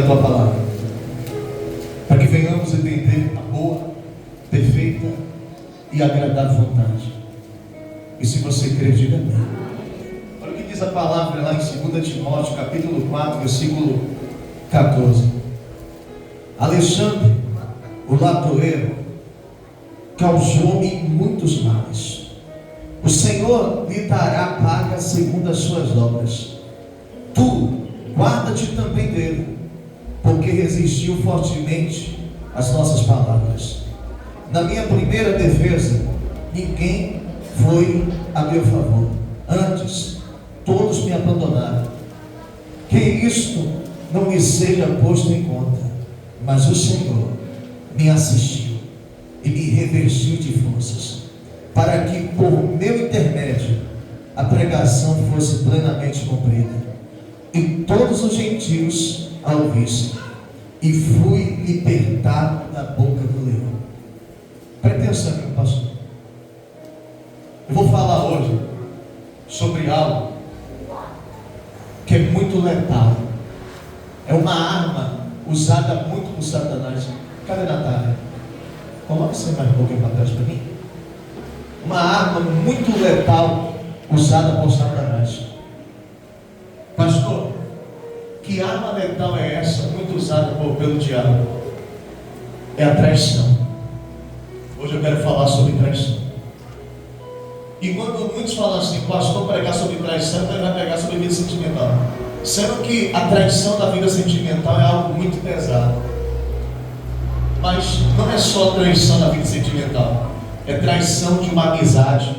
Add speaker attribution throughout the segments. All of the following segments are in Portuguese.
Speaker 1: tua palavra, para que venhamos entender a boa, perfeita e agradável vontade. E se você crer, diga amém. Olha o que diz a palavra lá em 2 Timóteo, capítulo 4, versículo 14. Alexandre, o latoeiro, causou-me muitos males. O Senhor lhe dará paga segundo as suas obras. Tu, guarda-te também dele, porque resistiu fortemente às nossas palavras. Na minha primeira defesa, ninguém foi a meu favor. Antes, todos me abandonaram. Que isto não me seja posto em conta, mas o Senhor me assistiu e me revestiu de forças, para que por meu intermédio a pregação fosse plenamente cumprida, e todos os gentios a ouvissem, e fui libertado da boca do leão. Preste atenção aqui, pastor. Eu vou falar hoje sobre algo que é muito letal. É uma arma usada muito por Satanás. Cadê a Natália? Coloca você mais um pouquinho para trás para mim. Uma arma muito letal usada por Satanás. Pastor, que arma letal é essa, muito usada pelo diabo? É a traição. Hoje eu quero falar sobre traição. E quando muitos falam assim, pastor, pregar sobre traição, então ele vai pregar sobre vida sentimental. Sendo que a traição da vida sentimental é algo muito pesado. Mas não é só traição da vida sentimental. É traição de uma amizade.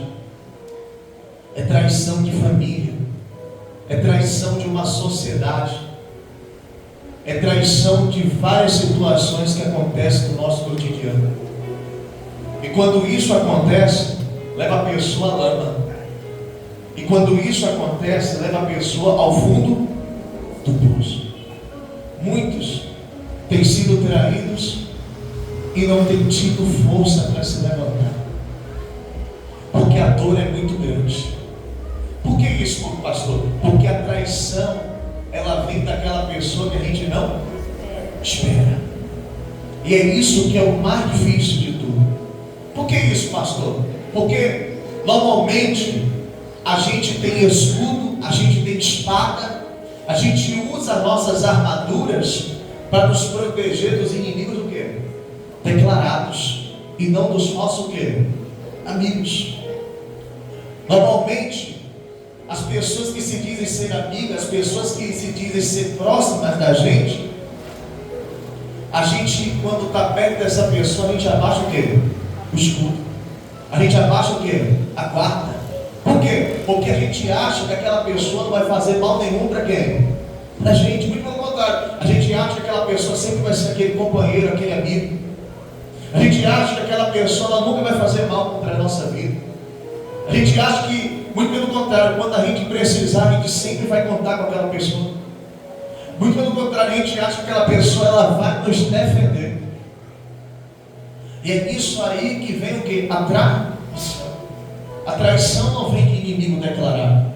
Speaker 1: É traição de família. É traição de uma sociedade. É traição de várias situações que acontecem no nosso cotidiano. E quando isso acontece, leva a pessoa à lama. E quando isso acontece, leva a pessoa ao fundo do poço. Muitos têm sido traídos e não têm tido força para se levantar, porque a dor é muito grande. Por que isso, pastor? Porque a traição, ela vem daquela pessoa que a gente não espera. E é isso que é o mais difícil de tudo. Por que isso, pastor? Porque normalmente a gente tem escudo, a gente tem espada, a gente usa nossas armaduras para nos proteger dos inimigos do quê? Declarados, e não dos falsos o quê? Amigos. Normalmente as pessoas que se dizem ser amigas, as pessoas que se dizem ser próximas da gente, a gente, quando está perto dessa pessoa, a gente abaixa o quê? O escudo. A gente abaixa o quê? A guarda. Por quê? Porque a gente acha que aquela pessoa não vai fazer mal nenhum para quem? Para a gente. Muito pelo contrário. A gente acha que aquela pessoa sempre vai ser aquele companheiro, aquele amigo. A gente acha que aquela pessoa ela nunca vai fazer mal para a nossa vida. A gente acha que, muito pelo contrário, quando a gente precisar, a gente sempre vai contar com aquela pessoa. Muito pelo contrário, a gente acha que aquela pessoa ela vai nos defender. E é isso aí que vem o que? A traição. A traição não vem de inimigo declarado.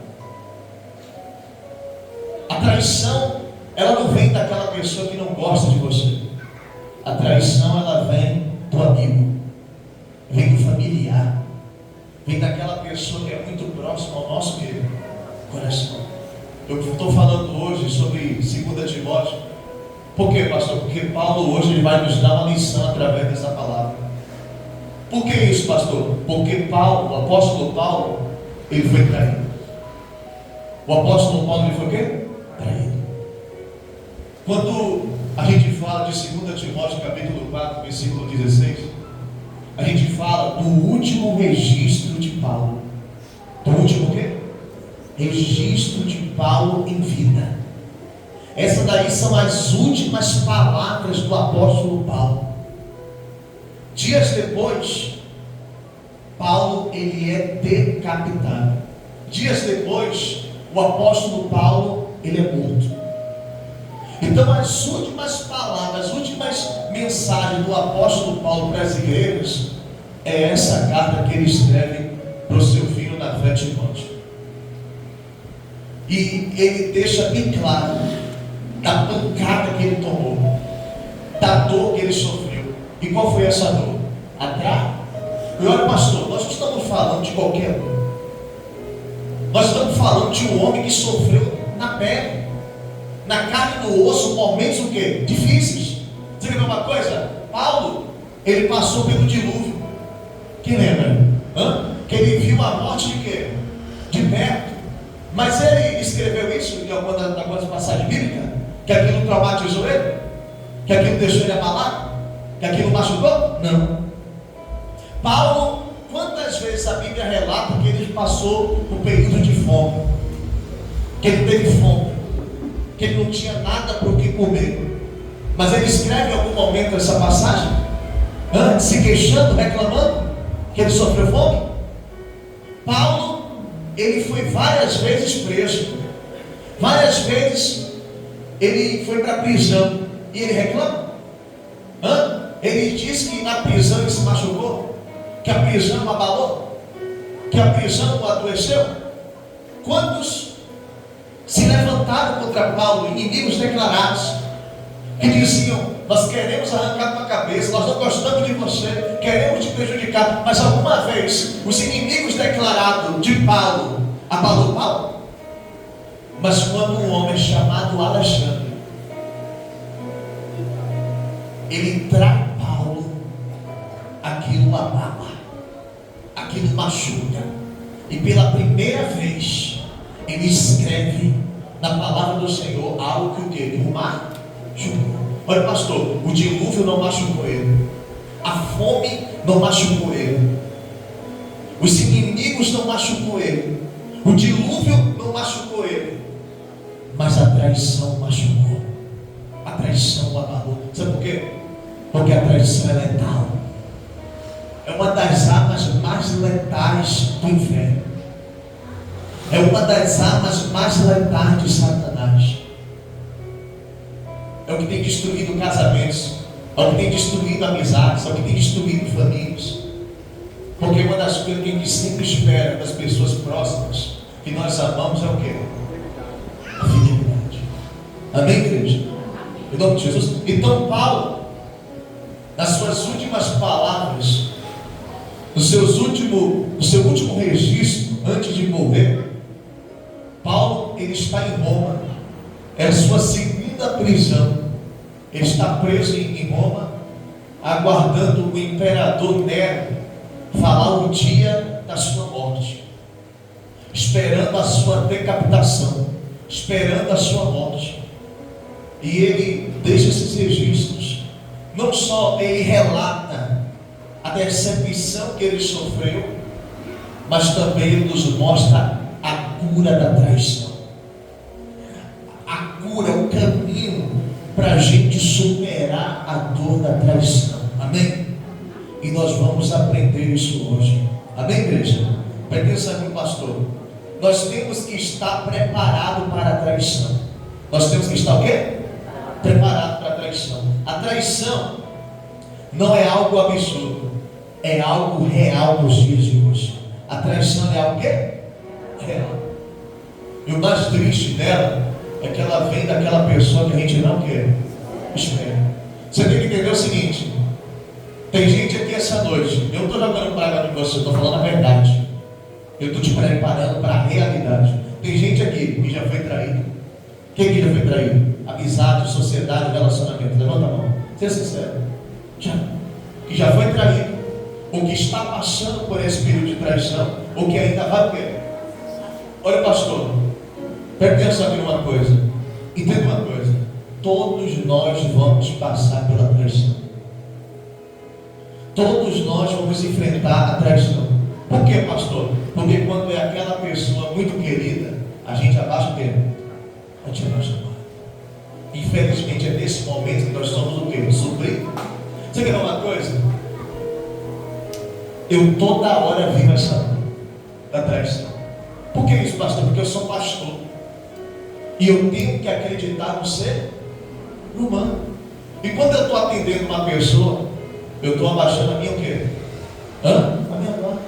Speaker 1: A traição, ela não vem daquela pessoa que não gosta de você. A traição, ela vem do amigo, vem do familiar, vem daquela pessoa que é muito próxima ao nosso coração. Eu estou falando hoje sobre 2 Timóteo. Por quê, pastor? Porque Paulo hoje ele vai nos dar uma lição através dessa palavra. Por que isso, pastor? Porque Paulo, o apóstolo Paulo, ele foi traído. O apóstolo Paulo, ele foi o quê? Traído. Quando a gente fala de 2 Timóteo capítulo 4, versículo 16, a gente fala do último registro de Paulo. Do último o quê? Registro de Paulo em vida. Essas daí são as últimas palavras do apóstolo Paulo. Dias depois, Paulo ele é decapitado. Dias depois, o apóstolo Paulo ele é morto. Então as últimas palavras, as últimas mensagens do apóstolo Paulo para as igrejas é essa carta que ele escreve para o seu filho na fé, Timóteo. E ele deixa bem claro da pancada que ele ele tomou, da dor que ele sofreu. E qual foi essa dor? E olha, pastor, nós não estamos falando de qualquer um. Nós estamos falando de um homem que sofreu na pele, na carne e no osso, momentos o quê? Difíceis. Você quer ver uma coisa? Paulo, ele passou pelo dilúvio. Quem lembra? Que ele viu a morte de quê? De perto. Mas ele escreveu isso em algumas passagens bíblicas? Que aquilo traumatizou ele? Que aquilo deixou ele abalado? Que aquilo machucou? Não. Paulo, quantas vezes a Bíblia relata que ele passou um período de fome? Que ele teve fome, que ele não tinha nada para o que comer. Mas ele escreve em algum momento essa passagem, se queixando, reclamando que ele sofreu fome. Paulo, ele foi várias vezes preso, várias vezes ele foi para a prisão, e ele reclama. Ele diz que na prisão ele se machucou, que a prisão o abalou, que a prisão o adoeceu. Quantos se levantaram contra Paulo, inimigos declarados, que diziam: nós queremos arrancar tua cabeça, nós não gostamos de você, queremos te prejudicar. Mas alguma vez os inimigos declarados de Paulo abalou Paulo? Mas quando um homem chamado Alexandre, ele trai Paulo, aquilo abala, aquilo machuca. E pela primeira vez ele escreve na palavra do Senhor algo que o quê? Que o mar machucou. Olha, pastor, o dilúvio não machucou ele, a fome não machucou ele, os inimigos não machucou ele, o dilúvio não machucou ele, mas a traição machucou, a traição o abalou. Sabe por quê? Porque a traição é letal, é uma das armas mais letais do inferno, é uma das armas mais letais de Satanás. É o que tem destruído casamentos, é o que tem destruído amizades, é o que tem destruído famílias. Porque uma das coisas que a gente sempre espera das pessoas próximas, que nós amamos, é o quê? A fidelidade. Amém, igreja? Em nome de Jesus. Então Paulo, nas suas últimas palavras, no seu último registro, antes de morrer, Paulo, ele está em Roma, é a sua segunda prisão. Ele está preso em Roma, aguardando o imperador Nero falar o dia da sua morte, esperando a sua decapitação, esperando a sua morte. E ele deixa esses registros. Não só ele relata a decepção que ele sofreu, mas também ele nos mostra a cura da traição, a cura, o caminho para a gente superar a dor da traição. Amém? E nós vamos aprender isso hoje. Amém, igreja? Presta atenção aqui, pastor. Nós temos que estar preparados para a traição. Nós temos que estar o quê? Preparado para a traição. A traição não é algo absurdo, é algo real nos dias de hoje. A traição é algo quê? Real. E o mais triste dela é que ela vem daquela pessoa que a gente não quer, espera. Você tem que entender o seguinte: tem gente aqui essa noite, eu não estou jogando praga em você, estou falando a verdade. Eu estou te preparando para a realidade. Tem gente aqui que já foi traído. Quem que já foi traído? Amizade, sociedade, relacionamento. Levanta a mão. Seja sincero. Que já foi traído, ou que está passando por esse período de traição, ou que ainda vai ter. Olha, pastor, presta atenção aqui numa coisa. Entenda uma coisa: todos nós vamos passar pela traição. Todos nós vamos enfrentar a traição. Por quê, pastor? Porque quando é aquela pessoa muito querida, a gente abaixa o quê? A gente abaixa a mão. Infelizmente é nesse momento que nós somos o quê? Suprido. Você quer ver uma coisa? Eu toda hora vivo essa da traição. Por que isso, pastor? Porque eu sou pastor. E eu tenho que acreditar no ser humano. E quando eu estou atendendo uma pessoa, eu estou abaixando a minha o quê? A minha guarda.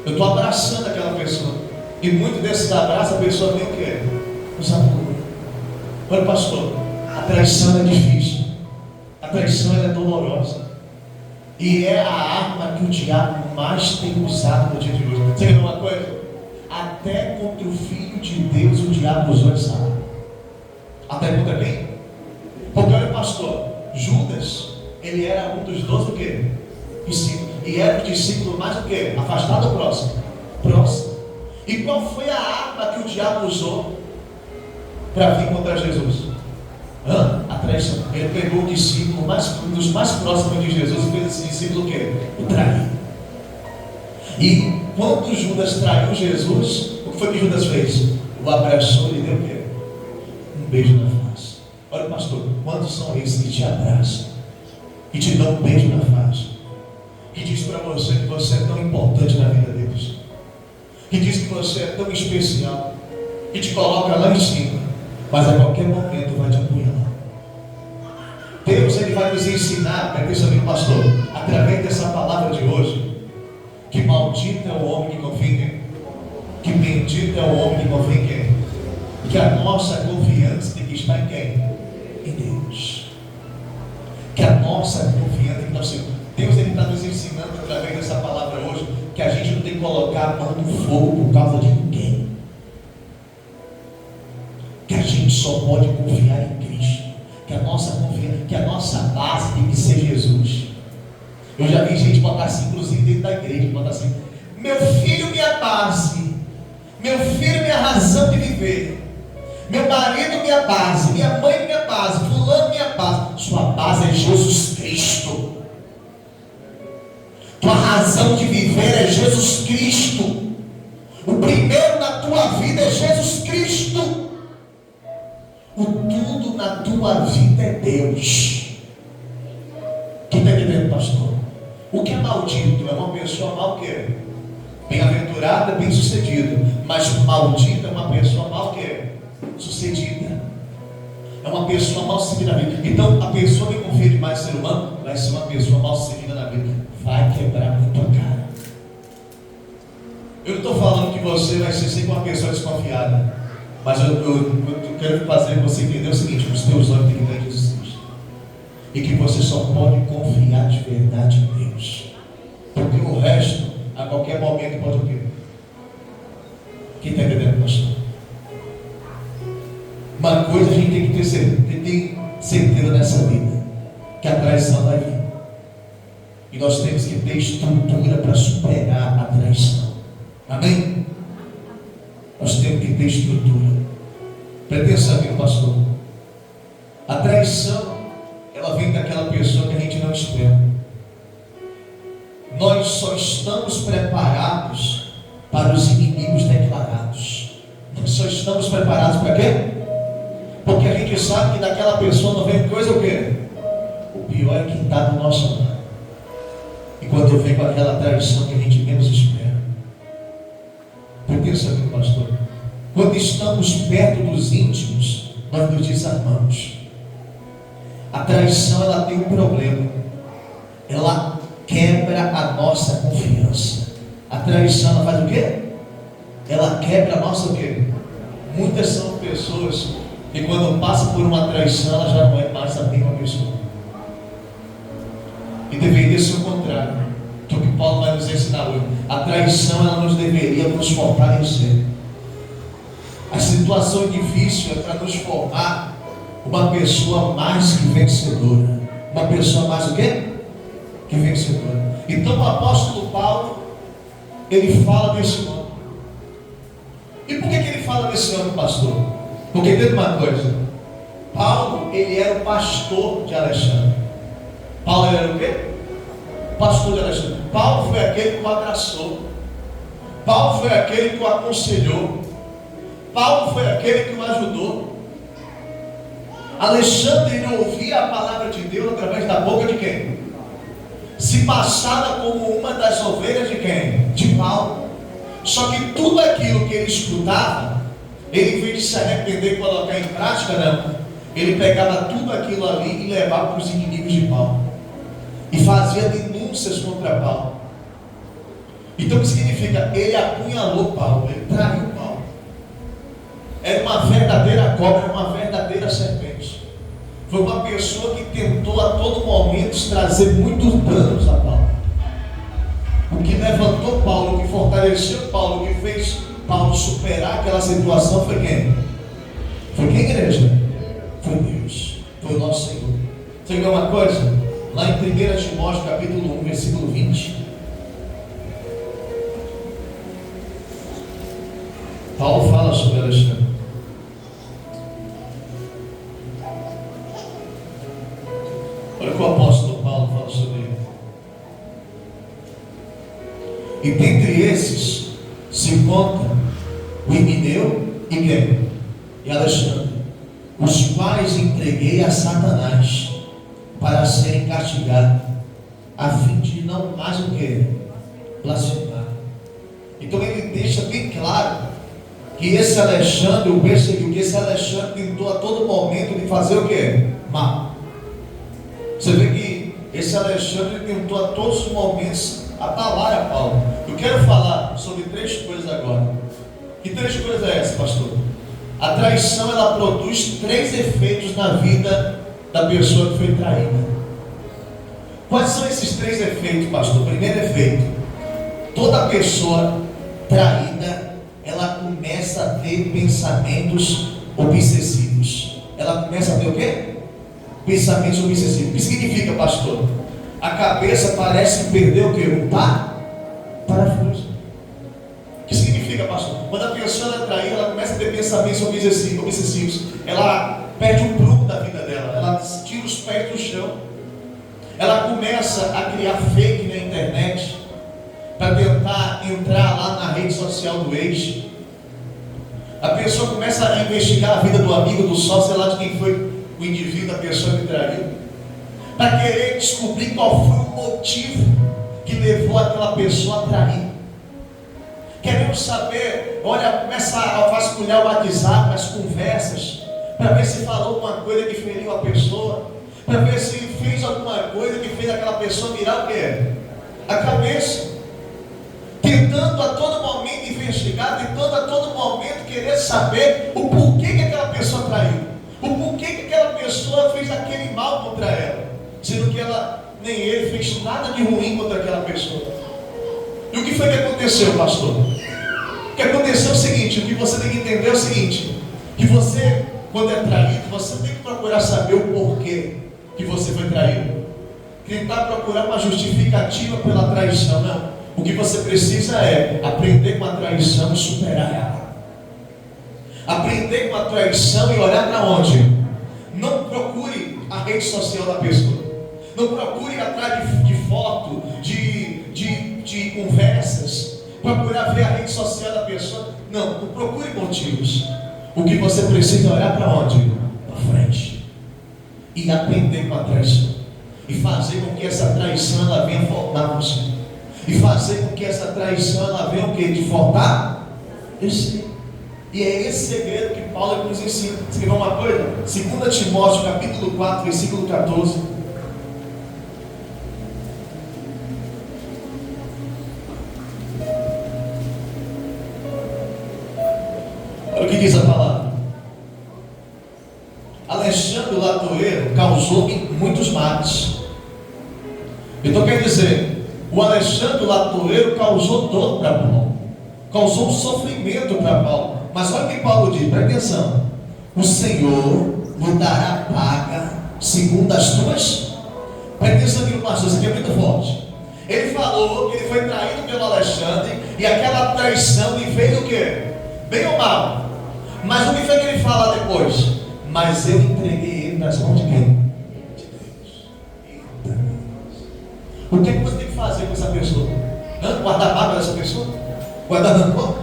Speaker 1: Eu estou abraçando aquela pessoa. E muito desses abraços, a pessoa tem o quê? Os apoios. Olha, pastor, A traição é difícil. A traição é dolorosa. E é a arma que o diabo mais tem usado no dia de hoje. Você quer ver uma coisa? Até contra o Filho de Deus o diabo usou essa arma. Até contra quem? Porque olha, pastor, Judas, ele era um dos 12 o quê? Discípulos. E era o discípulo mais o quê? Afastado ou próximo? Próximo. E qual foi a arma que o diabo usou para vir contra Jesus? A traição. Ele pegou o discípulo um dos mais próximos de Jesus e fez esse discípulo o quê? O trair. E quando Judas traiu Jesus, o que foi que Judas fez? O abraçou e lhe deu o quê? Um beijo na face. Olha, pastor, quantos são esses que te abraçam e te dão um beijo na face, que diz para você que você é tão importante na vida deles, que diz que você é tão especial, que te coloca lá em cima, mas a qualquer momento vai te apunhalar. Deus, ele vai nos ensinar, presta atenção, pastor, através dessa palavra de hoje, que maldito é o homem que confia em quem? Que bendito é o homem que confia em quem? Que a nossa confiança tem que estar em quem? Em Deus. Que a nossa confiança tem que estar no Senhor. Deus, ele está nos ensinando através dessa palavra hoje que a gente não tem que colocar a mão no fogo por causa de ninguém. Que a gente só pode confiar em Cristo. Que a nossa confiança, que a nossa base tem que ser Jesus. Eu já vi gente botar assim, inclusive dentro da igreja, botar assim: meu filho, minha base, meu filho, minha razão de viver, meu marido, minha base, minha mãe, minha base, fulano, minha base. Sua base é Jesus Cristo. Tua razão de viver é Jesus Cristo. O primeiro na tua vida é Jesus Cristo. O tudo na tua vida é Deus. Quem está entendendo, pastor? O que é maldito é uma pessoa mal que bem-aventurada, bem-sucedido. Mas maldito é uma pessoa mal que sucedida. É uma pessoa mal sucedida na vida. Então, a pessoa que confia demais no ser humano vai ser uma pessoa mal sucedida na vida. Vai quebrar muito a cara. Eu não estou falando que você vai ser sempre uma pessoa desconfiada, mas eu quero fazer você entender o seguinte: os teus olhos têm que estar em Jesus Cristo, e que você só pode confiar de verdade em Deus, porque o resto, a qualquer momento, pode o quê? Quem está entendendo, pastor? Uma coisa a gente tem que ter certeza nessa vida, que a traição vai vir. E nós temos que ter estrutura para superar a traição. Amém? Nós temos que ter estrutura. Presta atenção, pastor. A traição, ela vem daquela pessoa que a gente não espera. Nós só estamos preparados para os inimigos declarados. Nós só estamos preparados para quê? Porque a gente sabe que daquela pessoa não vem coisa o quê? O pior é quem está do nosso lado. E quando vem com aquela traição que a gente menos espera. Presta atenção, pastor. Quando estamos perto dos íntimos, nós nos desarmamos. A traição, ela tem um problema. Ela quebra a nossa confiança. A traição, ela faz o quê? Ela quebra a nossa o quê? Muitas são pessoas que quando passam por uma traição, ela já não é mais a mesma pessoa. E deveria ser o contrário, que é o que Paulo vai nos ensinar hoje. A traição, ela nos deveria nos fortalecer. A situação difícil é para nos formar uma pessoa mais que vencedora. Uma pessoa mais o quê? Que vencedora. Então o apóstolo Paulo, ele fala desse homem. E por que ele fala desse homem, pastor? Porque tem uma coisa: Paulo, ele era o pastor de Alexandre. Paulo era o quê? Pastor de Alexandre. Paulo foi aquele que o abraçou. Paulo foi aquele que o aconselhou. Paulo foi aquele que o ajudou. Alexandre, ele ouvia a palavra de Deus através da boca de quem? Se passava como uma das ovelhas de quem? De Paulo. Só que tudo aquilo que ele escutava, ele, em vez de se arrepender e colocar em prática, não. Ele pegava tudo aquilo ali e levava para os inimigos de Paulo. E fazia denúncias contra Paulo. Então o que significa? Ele apunhalou Paulo, ele traiu Paulo. Era uma verdadeira cobra, uma verdadeira serpente. foi uma pessoa que tentou a todo momento trazer muitos danos a Paulo. O que levantou Paulo, o que fortaleceu Paulo, o que fez Paulo superar aquela situação foi quem? Foi quem, igreja? Foi Deus, foi o nosso Senhor. Você quer uma coisa? Lá em 1 Timóteo capítulo 1, versículo 20, Paulo fala sobre Alexandre. Olha o que o apóstolo Paulo fala sobre ele. E dentre esses se conta o Himeneu e quem? E Alexandre, os quais entreguei a Satanás para serem castigados, a fim de não mais o que? Blasfemar. Então ele deixa bem claro que esse Alexandre, o perseguiu, que esse Alexandre tentou a todo momento de fazer o que? Mal. Você vê que esse Alexandre tentou a todos os momentos atalar a Paulo. Eu quero falar sobre 3 coisas agora. Que 3 coisas é essa, pastor? A traição, ela produz 3 efeitos na vida da pessoa que foi traída. Quais são esses 3 efeitos, pastor? Primeiro efeito: toda pessoa traída, ela começa a ter pensamentos obsessivos. Ela começa a ter o quê? Pensamentos obsessivos. O que significa, pastor? A cabeça parece perder o quê? Um parafuso. O que significa, pastor? Quando a pessoa é traída, ela começa a ter pensamentos obsessivos. Ela perde o prumo da vida dela. Ela tira os pés do chão. Ela começa a criar fake na internet para tentar entrar lá na rede social do ex. A pessoa começa a investigar a vida do amigo, do sócio, sei lá de quem foi o indivíduo, a pessoa que traiu, para querer descobrir qual foi o motivo que levou aquela pessoa a trair. Queremos saber, olha, começa a vasculhar o WhatsApp, as conversas, para ver se falou alguma coisa que feriu a pessoa, para ver se fez alguma coisa que fez aquela pessoa virar o quê? A cabeça. Tentando a todo momento investigar, tentando a todo momento querer saber o porquê que aquela pessoa traiu, o porquê que aquela pessoa fez aquele mal contra ela, sendo que ela, nem ele, fez nada de ruim contra aquela pessoa. E o que foi que aconteceu, pastor? O que aconteceu é o seguinte: o que você tem que entender é o seguinte, que você, quando é traído, você tem que procurar saber o porquê que você foi traído. Tentar procurar uma justificativa pela traição, não. O que você precisa é aprender com a traição e superar ela. Aprender com a traição e olhar para onde? Não procure a rede social da pessoa. Não procure atrás de foto, de conversas, procurar ver a rede social da pessoa. Não procure motivos. O que você precisa é olhar para onde? Para frente. E aprender com a traição. E fazer com que essa traição ela venha formar você. E fazer com que essa traição ela venha o quê? De fortar? E é esse segredo que Paulo nos ensina. Você quer ver uma coisa? 2 Timóteo capítulo 4, versículo 14. Olha o que diz a palavra. Alexandre o latoeiro causou muitos males. Então quer dizer, o Alexandre o latoeiro causou dor para Paulo, causou um sofrimento para Paulo. Mas olha o que Paulo diz, presta atenção: o Senhor lhe dará paga segundo as tuas. Presta atenção aqui no pastor, isso aqui é muito forte. Ele falou que ele foi traído pelo Alexandre, e aquela traição lhe fez o quê? Bem ou mal? Mas o que foi que ele fala depois? Mas eu entreguei ele nas mãos de quem? O que você tem que fazer com essa pessoa? Guardar mágoa dessa pessoa? Guardar rancor?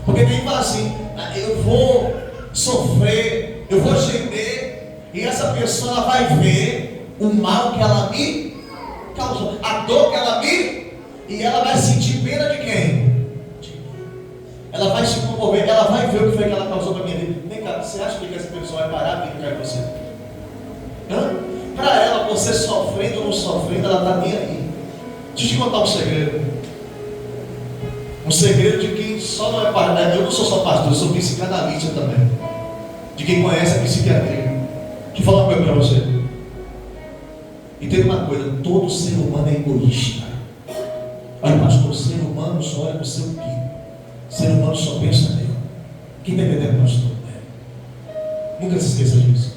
Speaker 1: Porque tem que falar assim: eu vou sofrer, eu vou gemer, e essa pessoa ela vai ver o mal que ela me causou, a dor que ela me, e ela vai sentir pena de quem? Ela vai se comover, ela vai ver o que foi que ela causou para a minha vida. Vem cá, você acha que essa pessoa vai parar de ficar com você? Para ela, você sofrendo ou não sofrendo, ela está nem aí. Deixa eu te contar um segredo. Um segredo de quem só não é pastor. Eu não sou só pastor, eu sou psicanalista também. De quem conhece a psiquiatria. Que eu falar uma coisa para você. E tem uma coisa, todo ser humano é egoísta. Olha, pastor, o ser humano só olha para o seu umbigo. O ser humano só pensa nele. Quem está entendendo, pastor? Nunca se esqueça disso.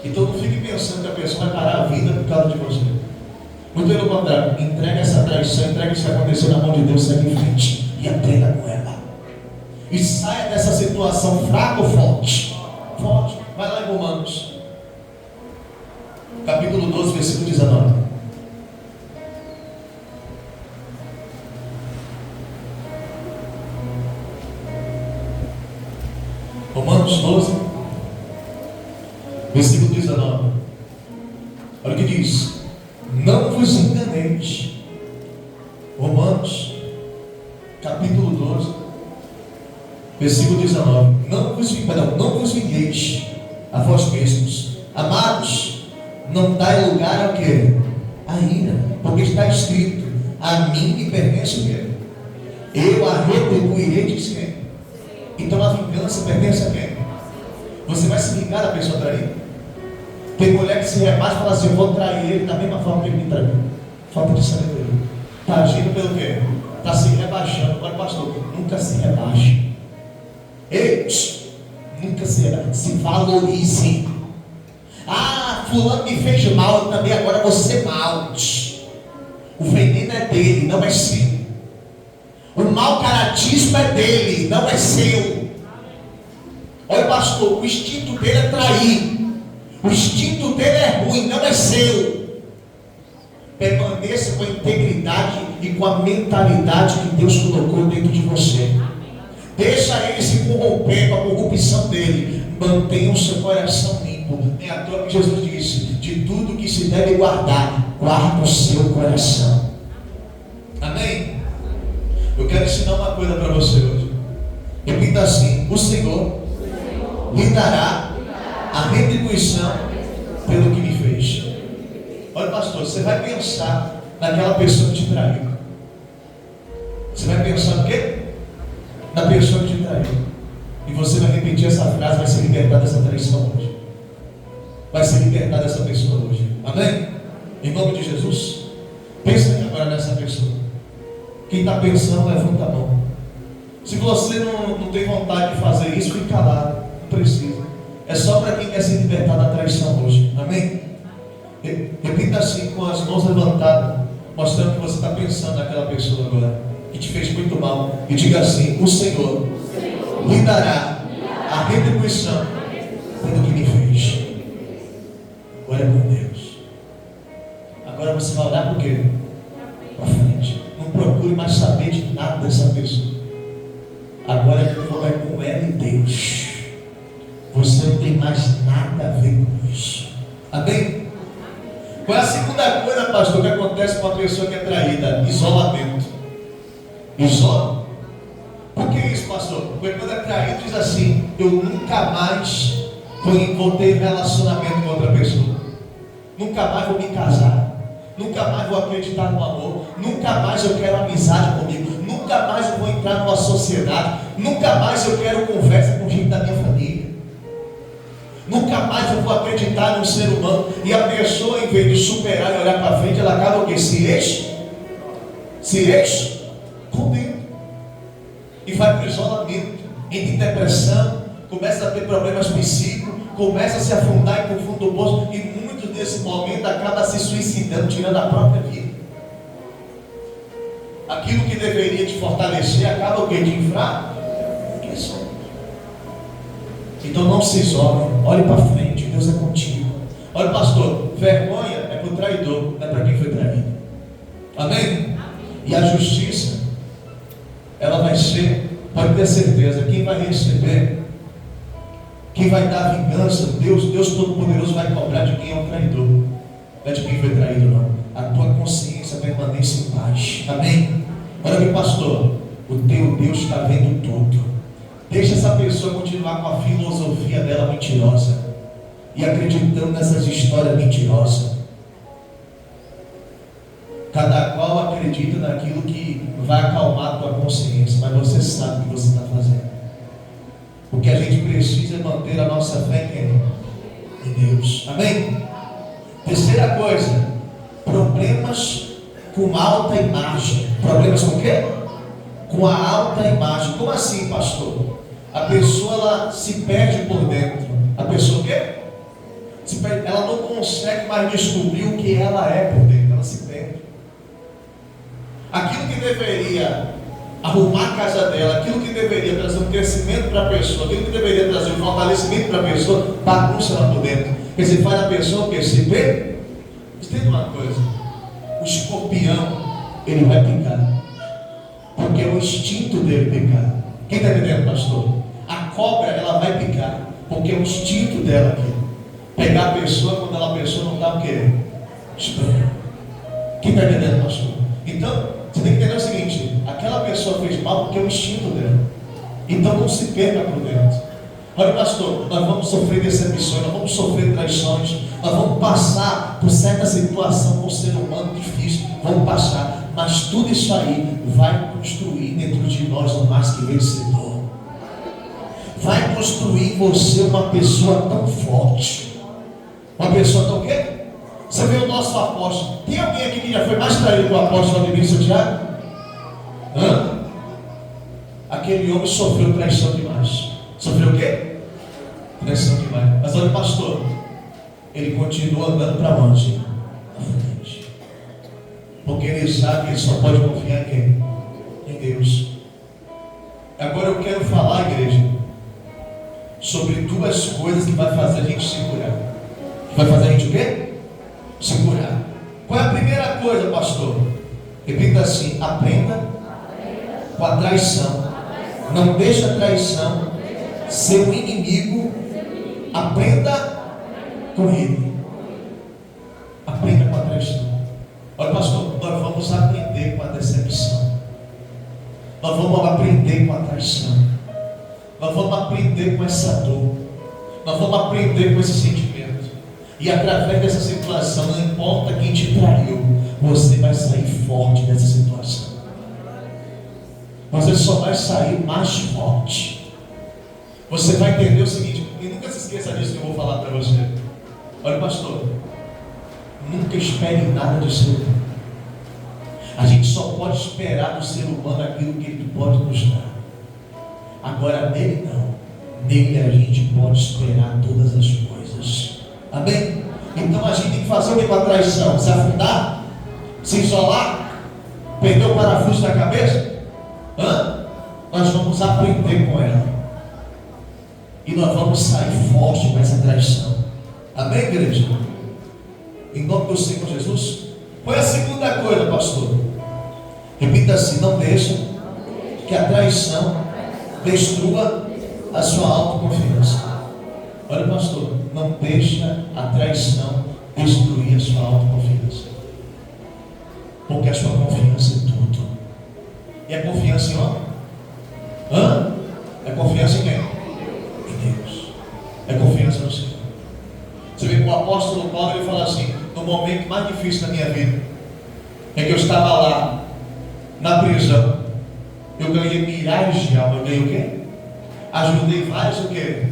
Speaker 1: Então não fique pensando que a pessoa vai parar a vida por causa de você. Muito pelo contrário, entrega essa traição, entrega isso que aconteceu na mão de Deus, segue em frente e aprenda com ela. E saia dessa situação fraca ou forte. Forte. Vai lá em Romanos, capítulo 12, versículo 19. Romanos 12, versículo 19. Olha o que diz: não vos enganeis. Romanos, capítulo 12, versículo 19. Não vos vingueis a vós mesmos, amados, não dai lugar ao que? A ira, porque está escrito: a mim me pertence o quê? Eu a retribuirei, diz quem? Então a vingança pertence a quem? Você vai se vingar da pessoa traída? Tem mulher que se rebaixa e fala assim: eu vou trair ele da mesma forma que ele me traiu. Falta de sabedoria. Está agindo pelo quê? Está se rebaixando. Olha, pastor, nunca se rebaixe. Ei, nunca se valorize. Ah, fulano me fez mal, eu também agora vou ser mal. O veneno é dele, não é seu. O mau caratismo é dele, não é seu. Olha, pastor, o instinto dele é trair. O instinto dele é ruim, não é seu. Permaneça com a integridade e com a mentalidade que Deus colocou dentro de você. Deixa ele se corromper com a corrupção dele. Mantenha o seu coração limpo. Nem à toa que Jesus disse: de tudo que se deve guardar, guarda o seu coração. Amém? Eu quero ensinar uma coisa para você hoje. Repita assim: o Senhor lhe dará a retribuição pelo que me fez. Olha, pastor, você vai pensar naquela pessoa que te traiu. Você vai pensar no quê? Na pessoa que te traiu. E você vai repetir essa frase, vai ser libertado dessa traição hoje. Vai ser libertado dessa pessoa hoje. Amém? Em nome de Jesus. Pensa agora nessa pessoa. Quem está pensando, levanta a mão. Se você não tem vontade de fazer isso, fique calado. Não precisa. É só para quem quer se libertar da traição hoje. Amém? Repita assim, com as mãos levantadas, mostrando que você está pensando naquela pessoa agora, que te fez muito mal. E diga assim: o Senhor lhe dará a retribuição pelo que me fez. Glória a Deus. Agora você vai olhar por quê? Para frente. Não procure mais saber de nada dessa pessoa. Agora é com ela e Deus. Você não tem mais nada a ver com isso. Amém? Qual é a segunda coisa, pastor, que acontece com uma pessoa que é traída? Isolamento. Isola. Por que isso, pastor? Porque quando é traído diz assim: eu nunca mais vou ter relacionamento com outra pessoa. Nunca mais vou me casar. Nunca mais vou acreditar no amor. Nunca mais eu quero amizade comigo. Nunca mais eu vou entrar numa sociedade. Nunca mais eu quero conversa com gente da minha família. Nunca mais eu vou acreditar num ser humano. E a pessoa, em vez de superar e olhar para frente, ela acaba o quê? Se escondendo. E vai para o isolamento. Entra em depressão. Começa a ter problemas psíquicos. Começa a se afundar em profundo do poço. E muito desse momento acaba se suicidando, tirando a própria vida. Aquilo que deveria te fortalecer acaba o quê? De infrar. Então não se isole, olhe para frente, Deus é contigo. Olha, pastor, vergonha é para o traidor, não é para quem foi traído. Amém? E a justiça, ela vai ser, pode ter certeza, quem vai receber, quem vai dar a vingança, Deus Todo-Poderoso vai cobrar de quem é o traidor. Não é de quem foi traído, não. A tua consciência permanece em paz. Amém? Olha aqui, pastor, o teu Deus está vendo tudo. Deixa essa pessoa continuar com a filosofia dela mentirosa e acreditando nessas histórias mentirosas. Cada qual acredita naquilo que vai acalmar a tua consciência, mas você sabe o que você está fazendo. O que a gente precisa é manter a nossa fé em quem? em Deus. Amém? Terceira coisa, problemas com alta imagem. Problemas com o quê? Com a alta imagem. Como assim, pastor? A pessoa ela se perde por dentro. A pessoa o quê? Se perde, ela não consegue mais descobrir o que ela é por dentro. Ela se perde. Aquilo que deveria arrumar a casa dela, aquilo que deveria trazer um crescimento para a pessoa, aquilo que deveria trazer um fortalecimento para a pessoa, bagunça ela por dentro. Quer dizer, faz a pessoa o que? Se perde. Entenda uma coisa: o escorpião, ele vai picar, porque é o instinto dele picar. Quem está entendendo, pastor? A cobra, ela vai picar, porque é o instinto dela aqui. Pegar a pessoa quando a pessoa não está o quê? Esperando. Quem está entendendo, pastor? Então, você tem que entender o seguinte: aquela pessoa fez mal porque é o instinto dela. Então não se perca por dentro. Olha, pastor, nós vamos sofrer decepções, nós vamos sofrer traições, nós vamos passar por certa situação com o ser humano difícil, vamos passar, mas tudo isso aí vai construir dentro de nós um mais que vencedor. Vai construir em você uma pessoa tão forte, uma pessoa tão quê? Você vê o nosso apóstolo. Tem alguém aqui que já foi mais traído que o apóstolo Vladimir Santiago? Aquele homem sofreu traição demais. Sofreu o quê? Traição demais. Mas olha, pastor, ele continua andando para onde? Na frente. Porque ele sabe que ele só pode confiar em quem? Em Deus. Agora eu quero falar, igreja, sobre duas coisas que vai fazer a gente segurar. Que vai fazer a gente o quê? Segurar. Qual é a primeira coisa, pastor? Repita assim: aprenda com a traição. Não deixe a traição ser um inimigo. Aprenda com ele. Aprenda com a traição. Olha, pastor, nós vamos aprender com a decepção. Nós vamos aprender com a traição. Nós vamos aprender com essa dor. Nós vamos aprender com esse sentimento. E através dessa situação, não importa quem te traiu, você vai sair forte dessa situação. Você só vai sair mais forte. Você vai entender o seguinte, e nunca se esqueça disso que eu vou falar para você. Olha, pastor, nunca espere nada do ser humano. A gente só pode esperar do ser humano aquilo que ele pode nos dar. Agora nele não. Nele a gente pode esperar todas as coisas. Amém? Então a gente tem que fazer o que com a traição? Se afundar? Se isolar? Perder o parafuso da cabeça? Nós vamos aprender com ela. E nós vamos sair forte com essa traição. Amém, igreja? Em nome do Senhor Jesus. Qual é a segunda coisa, pastor? Repita assim: não deixa que a traição destrua a sua autoconfiança. Olha, pastor, não deixa a traição destruir a sua autoconfiança. Porque a sua confiança é tudo. E a confiança em homem? É confiança em quem? Em Deus. É confiança no Senhor. Você vê que o apóstolo Paulo, ele fala assim: no momento mais difícil da minha vida, é que eu estava lá na prisão, eu ganhei milhares de almas. Eu ganhei o quê? Ajudei vários o quê?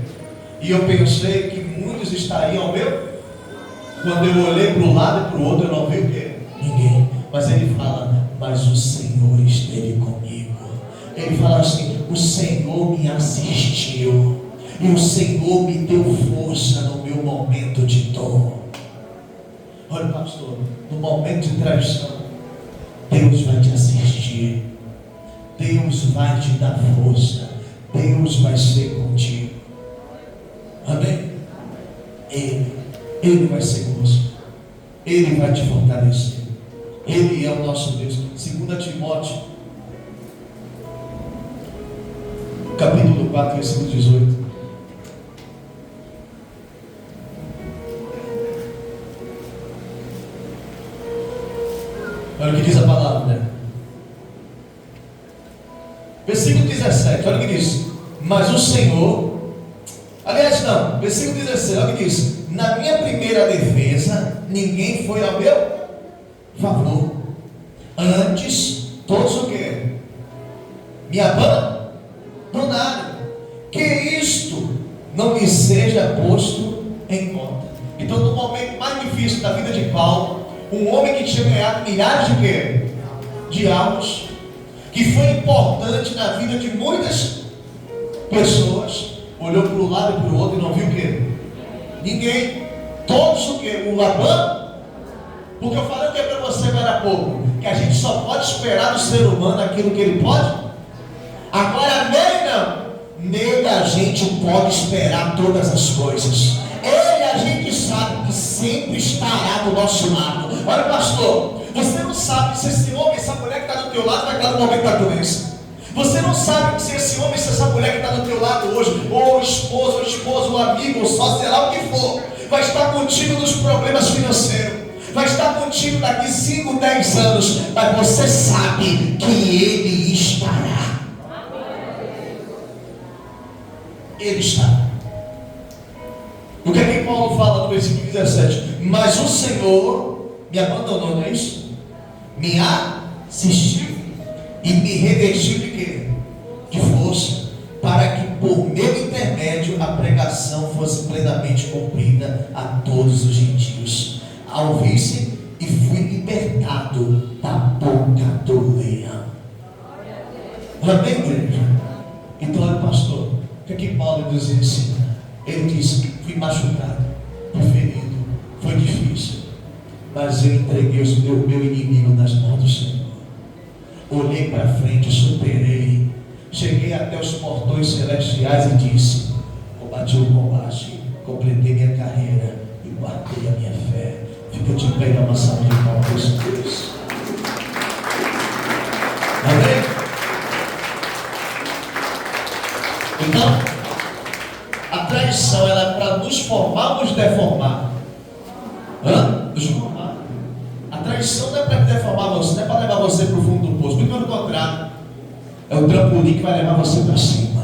Speaker 1: E eu pensei que muitos estariam ao meu. Quando eu olhei para um lado e para o outro, eu não vi o quê? Ninguém. Mas ele fala: mas o Senhor esteve comigo. Ele fala assim: o Senhor me assistiu. E o Senhor me deu força no meu momento de dor. Olha, pastor, no momento de traição, Deus vai te assistir. Deus vai te dar força. Deus vai ser contigo. Amém? Ele vai ser com você. Ele vai te fortalecer. Ele é o nosso Deus. 2 Timóteo, capítulo 4, versículo 18. Olha o que diz a palavra, né? Versículo 17, olha o que diz: mas o Senhor, aliás não, versículo 16, olha o que diz: na minha primeira defesa, ninguém foi ao meu favor. Antes, todos o quê? Me abandonaram. Que isto não me seja posto em conta. Então, no momento mais difícil da vida de Paulo, um homem que tinha ganhado milhares de quê? De almas, que foi importante na vida de muitas pessoas, olhou para um lado e para o outro e não viu o quê? Ninguém. Todos o quê? O Labã. Porque eu falei o que para você agora há pouco, que a gente só pode esperar do ser humano aquilo que ele pode. Agora nele não. Nele a gente pode esperar todas as coisas. Ele a gente sabe que sempre estará do nosso lado. Olha, pastor, você não sabe se esse homem, essa mulher que está do teu lado vai estar no momento da doença. Você não sabe se esse homem, se essa mulher que está do teu lado hoje, ou o esposo, o amigo, ou só, sei lá o que for, vai estar contigo nos problemas financeiros, vai estar contigo daqui 5, 10 anos, mas você sabe que ele estará. Ele está. O que é que Paulo fala no versículo 17? Mas o Senhor me abandonou, não é isso? Me assistiu e me revestiu de quê? De força, para que por meu intermédio a pregação fosse plenamente cumprida a todos os gentios. Ouvi-se e fui libertado da boca do leão. Amém, igreja? Então, olha, pastor, o que é que Paulo nos ensina? Ele disse: fui machucado, fui ferido, foi difícil, mas eu entreguei o meu inimigo nas mãos do Senhor. Olhei para frente, superei, cheguei até os portões celestiais e disse: combati o combate, completei minha carreira e guardei a minha fé. Fica de pé na maçã de palmas, Deus. Amém? Então, a traição ela é para nos formar ou nos deformar? Nos formar. A traição não é para deformar você, não é para levar você para o fundo do poço. Muito pelo contrário, é o trampolim que vai levar você para cima.